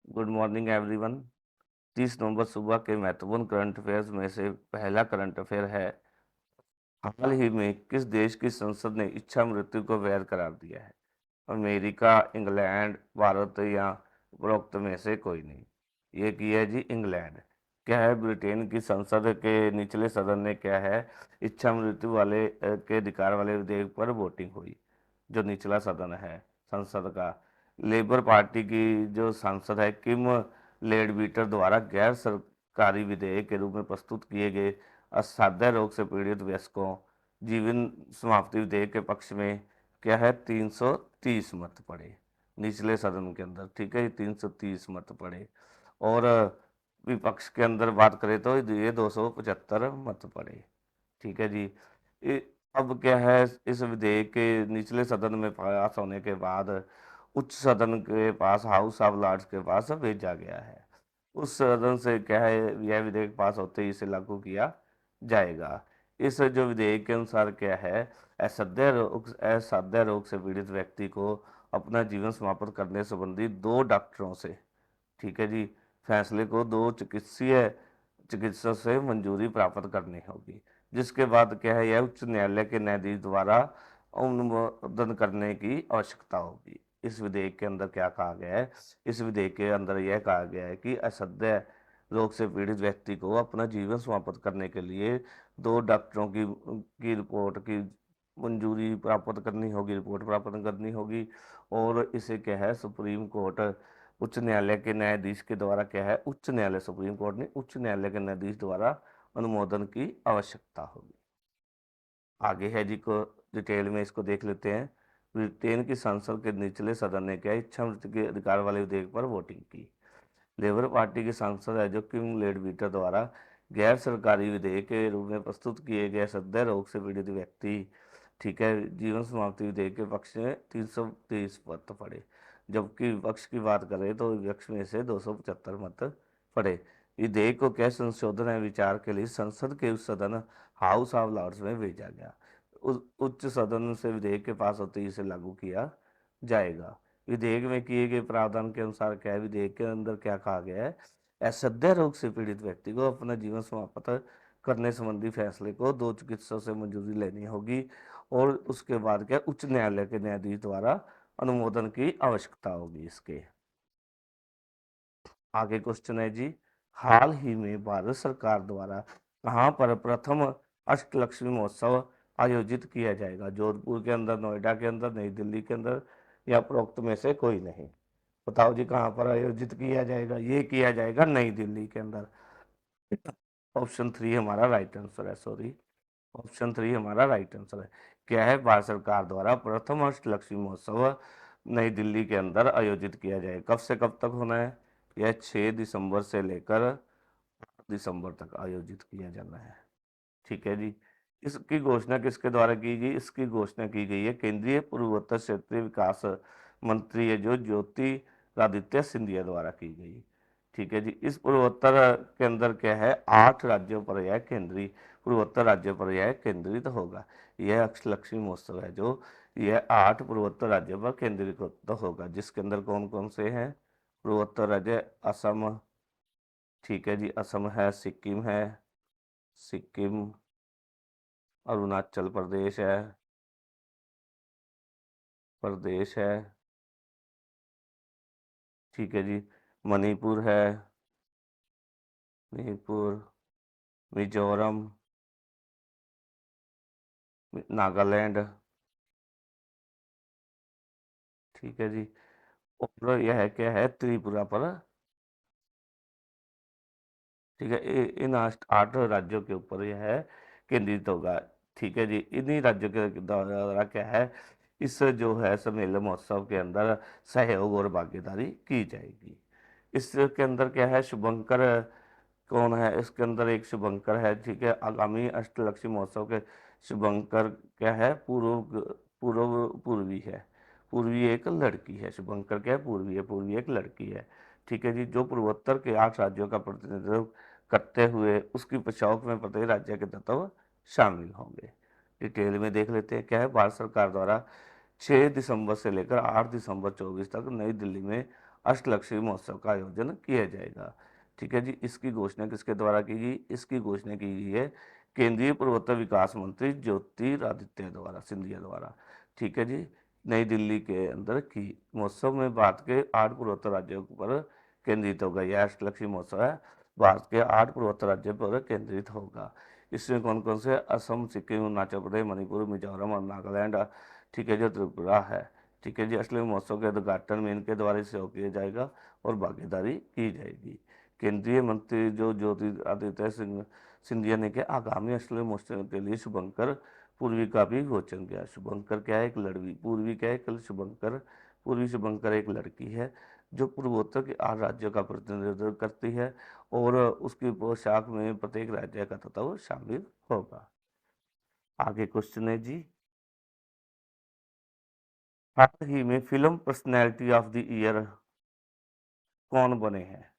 Good morning everyone. 30 नवंबर सुबह के महत्वपूर्ण करंट अफेयर्स में से पहला करंट अफेयर है, हाल ही में किस देश की संसद ने इच्छा मृत्यु को वैध करार दिया है? अमेरिका, इंग्लैंड, भारत या उपरोक्त में से कोई नहीं। ये की है जी इंग्लैंड। क्या है, ब्रिटेन की संसद के निचले सदन ने क्या है, इच्छा मृत्यु वाले के अधिकार वाले विधेयक पर वोटिंग हुई। जो निचला सदन है संसद का, लेबर पार्टी की जो सांसद है किम लेडबीटर द्वारा गैर सरकारी विधेयक के रूप में प्रस्तुत किए गए असाध्य रोग से पीड़ित वयस्कों जीवन समाप्ति विधेयक के पक्ष में क्या है, 330 मत पड़े निचले सदन के अंदर। ठीक है, ये 330 मत पड़े। और विपक्ष के अंदर बात करें तो ये 275 मत पड़े। ठीक है जी। अब क्या है, इस विधेयक के निचले सदन में पास होने के बाद उच्च सदन के पास, हाउस ऑफ लॉर्ड्स के पास भेजा गया है। उस सदन से क्या है, यह विधेयक पास होते ही इसे लागू किया जाएगा। इस जो विधेयक के अनुसार क्या है, असाध्य रोग से पीड़ित व्यक्ति को अपना जीवन समाप्त करने संबंधी दो डॉक्टरों से, ठीक है जी, फैसले को दो चिकित्सीय चिकित्सक से मंजूरी प्राप्त करनी होगी। जिसके बाद क्या है, यह उच्च न्यायालय के न्यायाधीश द्वारा अनुमोदन करने की आवश्यकता होगी। इस विधेयक के अंदर क्या कहा गया है, इस विधेयक के अंदर यह कहा गया है कि असाध्य रोग से पीड़ित व्यक्ति को अपना जीवन समाप्त करने के लिए दो डॉक्टरों की रिपोर्ट की मंजूरी प्राप्त करनी होगी, रिपोर्ट प्राप्त करनी होगी। और इसे क्या है, सुप्रीम कोर्ट, उच्च न्यायालय के न्यायाधीश के द्वारा क्या है, उच्च न्यायालय, सुप्रीम कोर्ट ने उच्च न्यायालय के न्यायाधीश द्वारा अनुमोदन की आवश्यकता होगी। आगे है जी, को डिटेल में इसको देख लेते हैं। ब्रिटेन की संसद के निचले सदन ने क्या इच्छा मृत्यु के अधिकार वाले विधेयक पर वोटिंग की। लेबर पार्टी के सांसद है जो किम लेडबीटर द्वारा गैर सरकारी विधेयक के रूप में प्रस्तुत किए गए सद्य रोग से पीड़ित व्यक्ति, ठीक है, जीवन समाप्ति विधेयक के पक्ष में 330 मत पड़े। जबकि विपक्ष की बात करें तो विपक्ष में से 275 मत पड़े। विधेयक को क्या संशोधन है विचार के लिए संसद के उस सदन, हाउस ऑफ लॉर्ड्स में भेजा गया। उच्च सदन से विधेयक के पास होते ही इसे लागू किया जाएगा। विधेयक में किए गए प्रावधान के अनुसार क्या है, विधेयक के अंदर क्या कहा गया है, असह्य रोग से पीड़ित व्यक्ति को अपना जीवन समाप्त करने संबंधी फैसले को दो चिकित्सकों से मंजूरी लेनी होगी। और उसके बाद क्या, उच्च न्यायालय के न्यायाधीश द्वारा अनुमोदन की आवश्यकता होगी इसके। आगे क्वेश्चन है जी, हाल ही में भारत सरकार द्वारा कहाँ पर प्रथम अष्टलक्ष्मी महोत्सव आयोजित किया जाएगा? जोधपुर के अंदर, नोएडा के अंदर, नई दिल्ली के अंदर या उपरोक्त में से कोई नहीं। बताओ जी, कहाँ पर आयोजित किया जाएगा? ये किया जाएगा नई दिल्ली के अंदर। ऑप्शन 3 हमारा राइट आंसर है, सॉरी, ऑप्शन 3 हमारा राइट आंसर है। क्या है, भारत सरकार द्वारा प्रथम अष्टलक्ष्मी महोत्सव नई दिल्ली के अंदर आयोजित किया जाएगा। कब से कब तक होना है? यह 6 दिसंबर से लेकर दिसंबर तक आयोजित किया जाना है। ठीक है जी। इसकी घोषणा किसके द्वारा की गई? इसकी घोषणा की गई है केंद्रीय पूर्वोत्तर क्षेत्रीय विकास मंत्री है जो ज्योतिरादित्य सिंधिया द्वारा की गई। ठीक है जी। इस पूर्वोत्तर के अंदर क्या है, 8 राज्यों पर यह केंद्रीय, पूर्वोत्तर राज्यों पर यह केंद्रित होगा। यह अष्टलक्ष्मी महोत्सव है जो, यह 8 पूर्वोत्तर राज्यों पर केंद्रित होगा। जिसके अंदर कौन कौन से हैं पूर्वोत्तर राज्य? असम, ठीक है जी, असम है, सिक्किम है, सिक्किम, अरुणाचल प्रदेश है, ठीक है जी, मणिपुर है, मणिपुर, मिजोरम, नागालैंड, ठीक है जी, और यह है क्या है, त्रिपुरा पर, ठीक है। इन 8 राज्यों के ऊपर यह है केंद्रित होगा। ठीक है जी। इन्हीं राज्यों के द्वारा क्या है, इस जो है सम्मेलन महोत्सव के अंदर सहयोग और भागीदारी की जाएगी। इसके अंदर क्या है, शुभंकर कौन है? इसके अंदर एक शुभंकर है, ठीक है। आगामी अष्टलक्ष्मी महोत्सव के शुभंकर क्या है, पूर्वी है। पूर्वी एक लड़की है, शुभंकर क्या है, पूर्वी है, पूर्वी एक लड़की है। ठीक है जी। जो पूर्वोत्तर के 8 राज्यों का प्रतिनिधित्व करते हुए उसकी पछाड़ में प्रत्येक राज्य के तत्व शामिल होंगे। डिटेल में देख लेते हैं। क्या है, भारत सरकार द्वारा 6 दिसंबर से लेकर 8 दिसंबर 24 तक नई दिल्ली में अष्टलक्ष्मी महोत्सव का आयोजन किया जाएगा। ठीक है जी, इसकी घोषणा किसके द्वारा की गई? इसकी घोषणा की गई है केंद्रीय पूर्वोत्तर विकास मंत्री ज्योतिरादित्य द्वारा सिंधिया द्वारा। ठीक है जी, नई दिल्ली के अंदर की। महोत्सव में भारत के 8 पूर्वोत्तर राज्यों पर केंद्रित होगा। यह अष्टलक्ष्मी महोत्सव है, भारत के 8 पूर्वोत्तर राज्यों पर केंद्रित होगा। इसमें कौन-कौन से? असम, सिक्किम, अरुणाचल प्रदेश, मणिपुर, मिजोरम और नागालैंड, ठीक है, जो त्रिपुरा है। ठीक है जी, अष्टलक्ष्मी महोत्सव के उद्घाटन में इनके द्वारा से किया जाएगा और भागीदारी की जाएगी। केंद्रीय मंत्री जो ज्योतिरादित्य सिंधिया ने कहा आगामी अष्टलक्ष्मी महोत्सव के लिए शुभंकर पूर्वी का भी घोषण किया। शुभंकर क्या है? एक लड़की। पूर्वी क्या है? कल शुभंकर। पूर्वी शुभंकर एक लड़की है जो पूर्वोत्तर के 8 राज्यों का प्रतिनिधित्व करती है और उसकी पोशाक में प्रत्येक राज्य का तत्व शामिल होगा। आगे क्वेश्चन है जी, हाल ही में film personality of the year कौन बने हैं?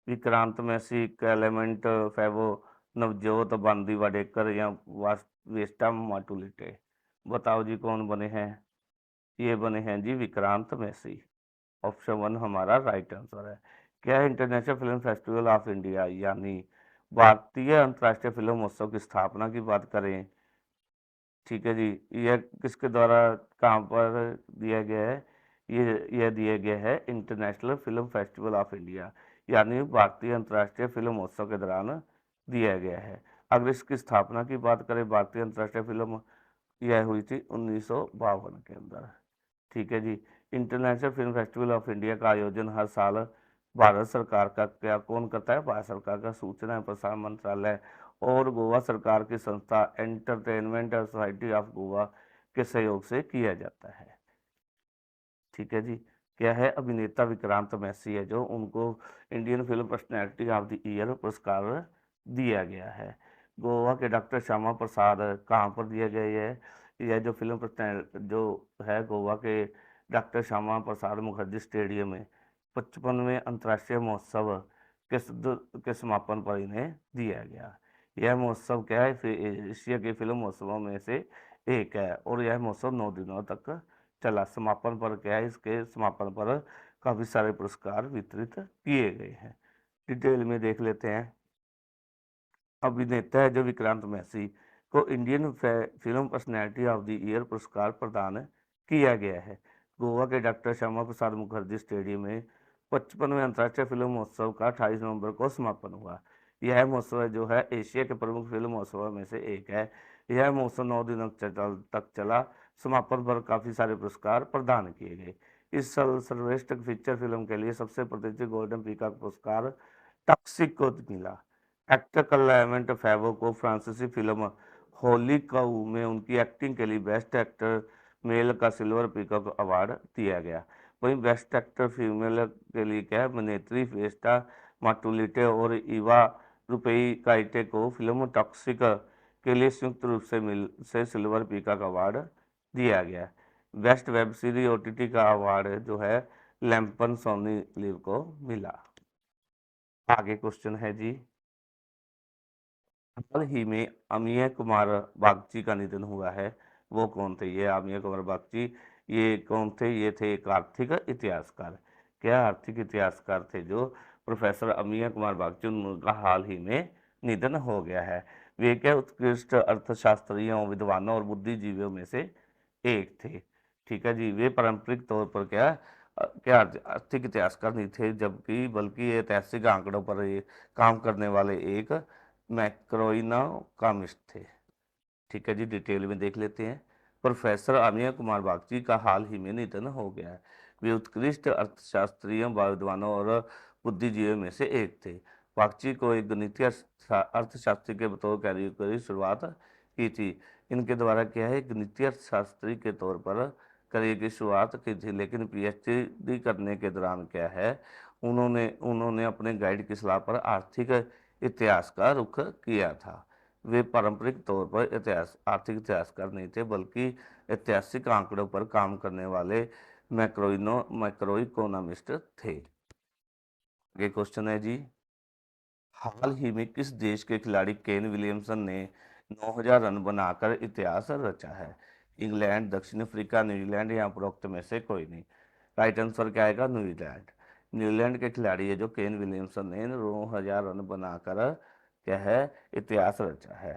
विक्रांत मैसी, क्लेमेंट फेवो, नवजोत बांदी वाडेकर या वेस्टा माटुलिटे? बताओ जी कौन बने हैं? ये बने हैं जी विक्रांत मैसी। ऑप्शन 1 हमारा राइट आंसर है। क्या है international film festival of India यानी भारतीय अंतर्राष्ट्रीय फिल्म महोत्सव की स्थापना की बात करें? ठीक है जी, यह किसके द्वारा कहाँ पर दिया गया है? यह दिया गया है international film festival of India यानी भारतीय अंतर्राष्ट्रीय फिल्म महोत्सव के दौरान दिया गया है। अगर इसकी स्थापना की बात करें, भारतीय अंतर्राष्ट्रीय फिल्म यह हुई थी 1952 के अंदर। ठीक है जी, international film festival of India का आयोजन हर साल भारत सरकार का क्या कौन करता है? भारत सरकार का सूचना एवं प्रसारण मंत्रालय और गोवा सरकार की संस्था एंटरटेनमेंट सोसाइटी ऑफ गोवा के सहयोग से किया जाता है। ठीक है जी, क्या है? अभिनेता विक्रांत मैसी है जो उनको Indian film personality of the year पुरस्कार दिया गया है। गोवा के डॉक्टर श्यामा प्रसाद कहाँ पर दिया गया है? यह जो फिल्म पर्सनैलिटी जो है गोवा के डॉक्टर श्यामा प्रसाद मुखर्जी स्टेडियम में 55वें अंतर्राष्ट्रीय महोत्सव के समापन पर इन्हें दिया गया। यह महोत्सव क्या है? एशिया के फिल्म महोत्सवों में से एक है और यह महोत्सव 9 दिनों तक चला। समापन पर क्या है? इसके समापन पर काफ़ी सारे पुरस्कार वितरित किए गए हैं। डिटेल में देख लेते हैं। अभिनेता है जो विक्रांत मैसी को Indian film personality of the year पुरस्कार प्रदान किया गया है। गोवा के डॉक्टर श्यामा प्रसाद मुखर्जी स्टेडियम में 55वें अंतर्राष्ट्रीय फिल्म महोत्सव का 28 नवंबर को समापन हुआ। यह महोत्सव जो है एशिया के प्रमुख फिल्म महोत्सवों में से एक है। यह महोत्सव 9 दिनों तक चला। समापन पर काफ़ी सारे पुरस्कार प्रदान किए गए। इस साल सर्वश्रेष्ठ फीचर फिल्म के लिए सबसे प्रतिष्ठित गोल्डन पीकॉक पुरस्कार टॉक्सिक को मिला। एक्टर क्लेमेंट फेवो को फ्रांसीसी फिल्म होली काऊ में उनकी एक्टिंग के लिए बेस्ट एक्टर मेल का सिल्वर पीकॉक अवार्ड दिया गया। वहीं बेस्ट एक्टर फीमेल के लिए क्या है? अभिनेत्री फेस्टा माटुलिटे और इवा रुपेई काइटे को फिल्म टॉक्सिक के लिए संयुक्त रूप से सिल्वर पीकॉक अवार्ड दिया गया। बेस्ट वेब सीरीज ओटीटी का अवार्ड जो है लैम्पन सोनी लिव को मिला। आगे क्वेश्चन है जी, हाल ही में अमिय कुमार बागची का निधन हुआ है, वो कौन थे? ये अमिय कुमार बागची, ये कौन थे? ये थे एक आर्थिक इतिहासकार। क्या आर्थिक इतिहासकार थे जो प्रोफेसर अमिय कुमार बागची, उनका हाल ही में निधन हो गया है। वे क्या उत्कृष्ट अर्थशास्त्रियों, विद्वानों और बुद्धिजीवियों में से एक थे। ठीक है जी, वे पारंपरिक तौर पर क्या आर्थिक इतिहासकार नहीं थे जबकि बल्कि ऐतिहासिक आंकड़ों पर ये काम करने वाले एक मैक्रोइकोनॉमिस्ट थे। ठीक है जी, डिटेल में देख लेते हैं। प्रोफेसर अमिय कुमार बागची का हाल ही में निधन हो गया है। वे उत्कृष्ट अर्थशास्त्रियों, विद्वानों और बुद्धिजीवियों में से एक थे। बागची को एक गणितीय अर्थशास्त्री के बतौर कैरियर की शुरुआत की थी। इनके द्वारा क्या है? गणितीय अर्थशास्त्री के तौर पर करियर की शुरुआत की थी, लेकिन पीएचडी करने के दौरान क्या है, उन्होंने उन्होंने अपने गाइड की सलाह पर आर्थिक इतिहास का रुख किया था। वे पारंपरिक तौर पर आर्थिक इतिहासकार नहीं थे बल्कि ऐतिहासिक आंकड़ों पर काम करने वाले मैक्रोइकोनॉमिस्ट थे। आगे क्वेश्चन है जी, हाल ही में किस देश के खिलाड़ी केन विलियमसन ने 9000 रन बनाकर इतिहास रचा है? इंग्लैंड, दक्षिण अफ्रीका, न्यूजीलैंड या उपरोक्त में से कोई नहीं? राइट आंसर क्या आएगा? न्यूजीलैंड। न्यूजीलैंड के खिलाड़ी है जो केन विलियमसन ने 9,000 रन बनाकर क्या है इतिहास रचा है।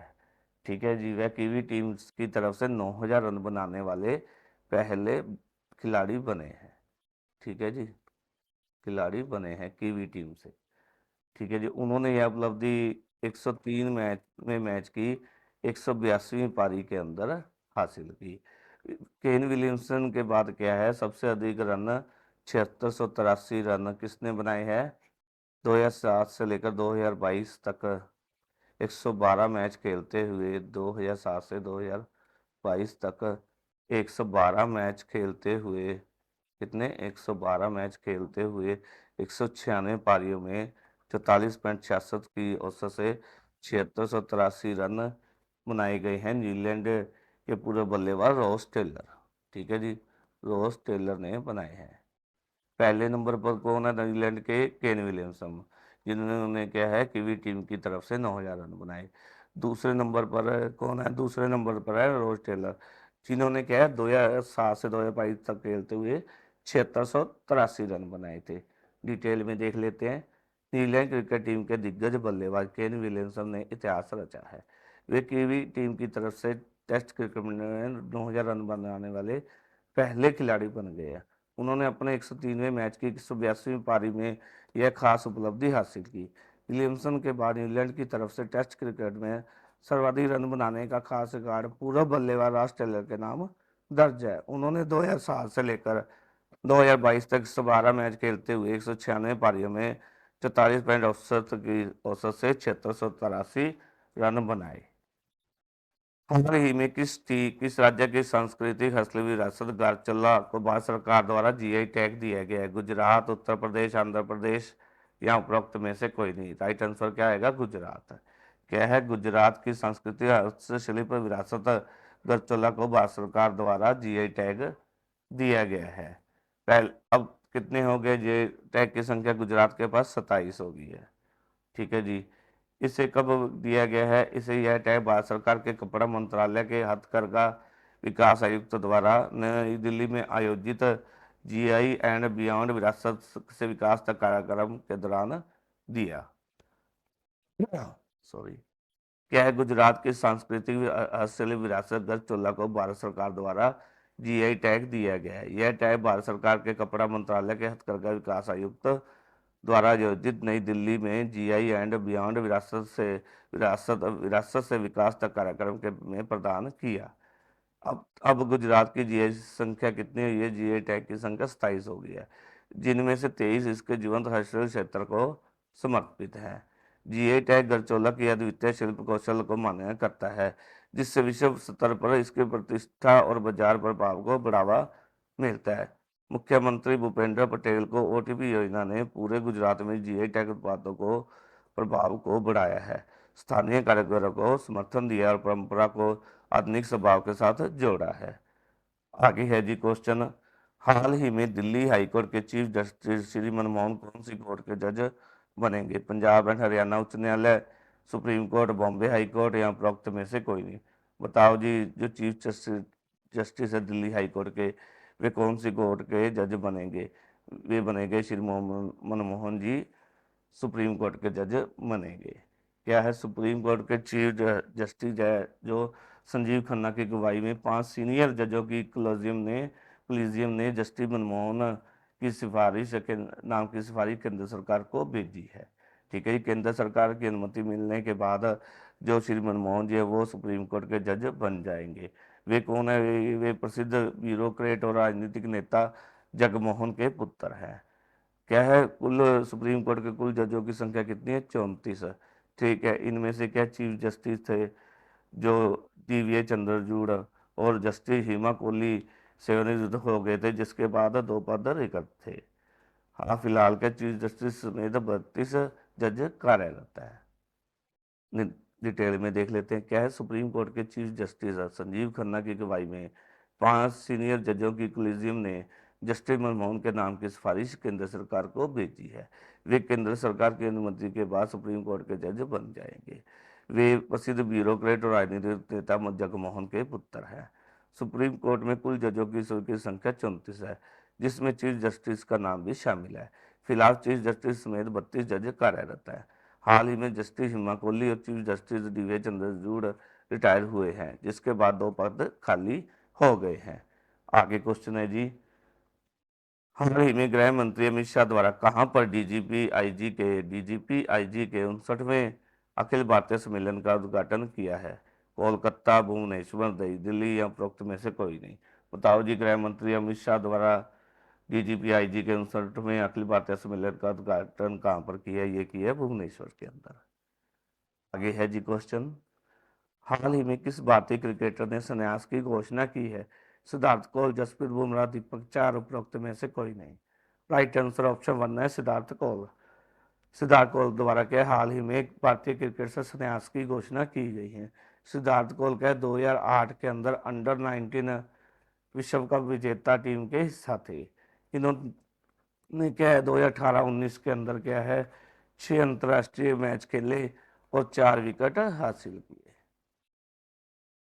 ठीक है जी, वह कीवी टीम की तरफ से 9,000 रन बनाने वाले पहले खिलाड़ी बने हैं। ठीक है जी, खिलाड़ी बने हैं कीवी टीम से। ठीक है जी, उन्होंने यह उपलब्धि 103 मैच में मैच की 182वीं पारी के अंदर हासिल की। केन विलियमसन के बाद क्या है सबसे अधिक रन 7683 रन किसने बनाए हैं? 2007 से लेकर 2022 तक 112 मैच खेलते हुए 2007 से 2022 तक 112 मैच खेलते हुए कितने 112 मैच खेलते हुए 196 पारियों में 44.66 की औसत से 7683 रन बनाए गए हैं न्यूजीलैंड के पूर्व बल्लेबाज रॉस टेलर। ठीक है जी, रॉस टेलर ने बनाए हैं। पहले नंबर पर कौन है न्यूजीलैंड के? केन विलियमसन, जिन्होंने क्या है कीवी टीम की तरफ से 9,000 रन बनाए। दूसरे नंबर पर कौन है? दूसरे नंबर पर है रोज टेलर, जिन्होंने क्या है 2007 से 2022 तक खेलते हुए 7683 रन बनाए थे। डिटेल में देख लेते हैं। न्यूजीलैंड क्रिकेट टीम के दिग्गज बल्लेबाज केन विलियमसन ने इतिहास रचा है। वे कीवी टीम की तरफ से टेस्ट क्रिकेट में 9,000 रन बनाने वाले पहले खिलाड़ी बन गए हैं। उन्होंने अपने 103वें मैच की 182वीं पारी में यह खास उपलब्धि हासिल की। विलियमसन के बाद इंग्लैंड की तरफ से टेस्ट क्रिकेट में सर्वाधिक रन बनाने का खास रिकॉर्ड पूर्व बल्लेबाज रॉस टेलर के नाम दर्ज है। उन्होंने 2007 से लेकर 2022 तक 112 मैच खेलते हुए 196 पारियों में 44 पॉइंट औसत की औसत से 7683 रन बनाए। हाल ही में किस राज्य की सांस्कृतिक हस्तलिपि विरासत गारचुला को भारत सरकार द्वारा जीआई टैग दिया गया है? गुजरात, उत्तर प्रदेश, आंध्र प्रदेश या उपरोक्त में से कोई नहीं। राइट आंसर क्या आएगा? गुजरात। क्या है? गुजरात की सांस्कृतिक हस्तशिल्प विरासत गारचुला को भारत सरकार द्वारा जीआई टैग दिया गया है। पहले अब कितने हो गए? ये टैग की संख्या गुजरात के पास 27 हो गई है। ठीक है जी, इसे कब दिया गया है? इसे यह टैग भारत सरकार के कपड़ा मंत्रालय के हथकरघा विकास आयुक्त द्वारा नई दिल्ली में आयोजित जीआई एंड बियॉन्ड विरासत से विकास तक कार्यक्रम के दौरान दिया। सॉरी। क्या है? गुजरात की सांस्कृतिक हस्तशिल्प विरासत गढ़चिरोली को भारत सरकार द्वारा जीआई टैग दिया गया है। यह टैग भारत सरकार के कपड़ा मंत्रालय के हथकरघा विकास आयुक्त द्वारा आयोजित नई दिल्ली में जीआई एंड बियॉन्ड विरासत से विकास तक कार्यक्रम के में प्रदान किया। अब गुजरात की जीआई संख्या कितनी हुई है? जीआई टैग की संख्या 27 हो गई है, जिनमें से 23 इसके जीवंत हस्तशिल्प क्षेत्र को समर्पित है। जीआई टैग गढ़चिरोली की अद्वितीय शिल्प कौशल को मान्य करता है, जिससे विश्व स्तर पर इसके प्रतिष्ठा और बाजार प्रभाव को बढ़ावा मिलता है। मुख्यमंत्री भूपेंद्र पटेल को ओटीपी योजना ने पूरे गुजरात में जीआई टैग उत्पादों को प्रभाव को बढ़ाया है, स्थानीय कारीगरों को समर्थन दिया और परंपरा को आधुनिक स्वभाव के साथ जोड़ा है। आगे है जी क्वेश्चन। हाल ही में दिल्ली हाईकोर्ट के चीफ जस्टिस श्री मनमोहन कौन सी कोर्ट के जज बनेंगे? पंजाब एंड हरियाणा उच्च न्यायालय, supreme court, Bombay high court या उपरोक्त में से कोई नहीं। बताओ जी, जो चीफ जस्टिस है दिल्ली हाई कोर्ट के, वे कौन सी कोर्ट के जज बनेंगे? वे बनेंगे श्री मनमोहन जी सुप्रीम कोर्ट के जज बनेंगे। क्या है? सुप्रीम कोर्ट के चीफ जस्टिस है जो संजीव खन्ना की अगुवाई में 5 सीनियर जजों की कोलिजियम ने जस्टिस मनमोहन की सिफारिश के नाम की सिफारिश केंद्र सरकार को भेजी है। ठीक है जी, केंद्र सरकार की अनुमति मिलने के बाद जो श्री मनमोहन जी है वो सुप्रीम कोर्ट के जज बन जाएंगे। वे कौन है? वे प्रसिद्ध ब्यूरोक्रेट और राजनीतिक नेता जगमोहन के पुत्र हैं। क्या है? कुल सुप्रीम कोर्ट के कुल जजों की संख्या कितनी है? 34। ठीक है, इनमें से क्या चीफ जस्टिस थे जो डीवीए चंद्रचूड़ और जस्टिस हिमा कोहली सेवानिवृत्त हो गए थे, जिसके बाद 2 पद रिक्त थे। हाँ, फिलहाल के चीफ जस्टिस समेत 32 जज कार्यरत है। डिटेल में देख लेते हैं। क्या है? सुप्रीम कोर्ट के चीफ जस्टिस संजीव खन्ना की अगुवाई में 5 सीनियर जजों की कोलिजियम ने जस्टिस मनमोहन के नाम की सिफारिश केंद्र सरकार को भेजी है। वे केंद्र सरकार की अनुमति के बाद सुप्रीम कोर्ट के जज बन जाएंगे। वे प्रसिद्ध ब्यूरोक्रेट और राजनीतिक नेता जगमोहन के पुत्र हैं। सुप्रीम कोर्ट में कुल जजों की संख्या 34 है, जिसमें चीफ जस्टिस का नाम भी शामिल है। फिलहाल चीफ जस्टिस समेत 32 जज कार्यरत है। हाल ही में जस्टिस हिमा कोहली और chief justice DY Chandrachud retire हुए हैं, जिसके बाद 2 पद खाली हो गए हैं। आगे क्वेश्चन है जी, हाल ही में गृह मंत्री अमित शाह द्वारा कहां पर डीजीपी आईजी के 59वें अखिल भारतीय सम्मेलन का उद्घाटन किया है? कोलकाता, भुवनेश्वर, नई दिल्ली या उपरोक्त में से कोई नहीं। बताओ जी, गृह मंत्री अमित शाह द्वारा डीजीपी आईजी के 59वें अखिल भारतीय सम्मेलन का उद्घाटन कहां पर किया? ये किया है भुवनेश्वर के अंदर। आगे है जी क्वेश्चन, हाल ही में किस भारतीय क्रिकेटर ने संन्यास की घोषणा की है? सिद्धार्थ कौल, जसप्रीत बुमराह, दीपक चार, उपरोक्त में से कोई नहीं। राइट आंसर ऑप्शन 1 है सिद्धार्थ कौल। सिद्धार्थ कौल द्वारा क्या हाल ही में एक भारतीय क्रिकेट से संन्यास की घोषणा की गई है। सिद्धार्थ कौल क्या 2008 के अंदर अंडर 19 विश्व कप विजेता टीम के हिस्सा थे। इन्होंने क्या है 2018-19 के अंदर क्या है 6 अंतर्राष्ट्रीय मैच खेले और 4 विकेट हासिल किए।